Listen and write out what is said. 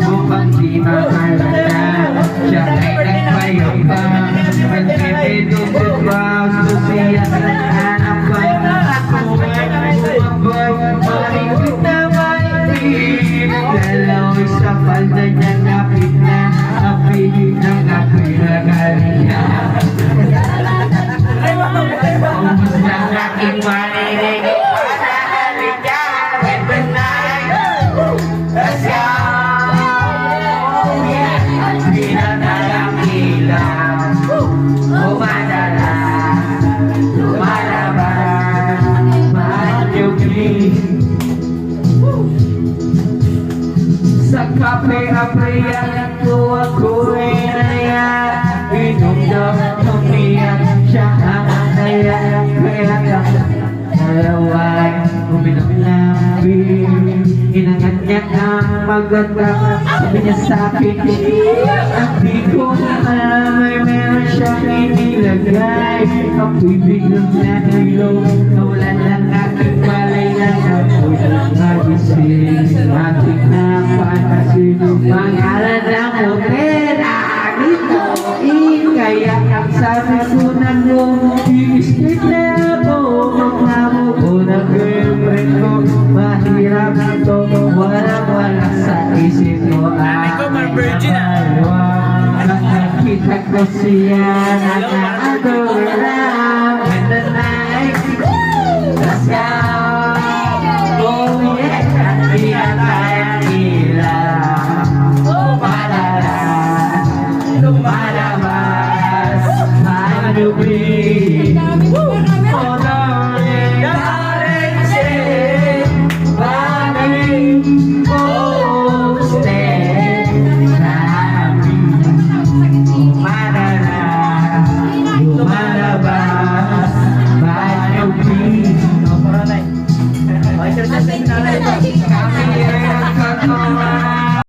upang di makalala. Siya ay nagpayabang, nagpipidugtog gusto siya hanap pa na ako ay bumabay. Marikot na maipin, lalaway sa palda niya napit na apilin ang ako'y nagaliya. Ubus ng aking marinig, panahalik niya, benbenay, asya. Pinatalang ilang, umadala, lumalabas, maanyugin. Sa kape-apriyan ko ako'y naya, inom daw tumiyak siya ang naya. Kaya dalaway uminom ng beer, inangat niya ang maganda, sabi niya sa'kin, at di ko alam ay meron siyang inilagay. Ako'y biglang nahilo, nawalan lang aking balay na ako'y nagising. Ating napanasin pangalan ng hotel, dito kaya sabi ko na mo, i-skip na ako, maglamo ko na girlfriend ko. Mahirap ito, wala sa isip ko. Nakakita ko siya, nakakador lang. And the night, let's go. Oh yeah, di na kayang ilang. Umalala, lumalabas, manubig. Oh darling, darling, say, darling, oh stay. Umalala, lumalabas, manubig. Kami ay nagkakawa.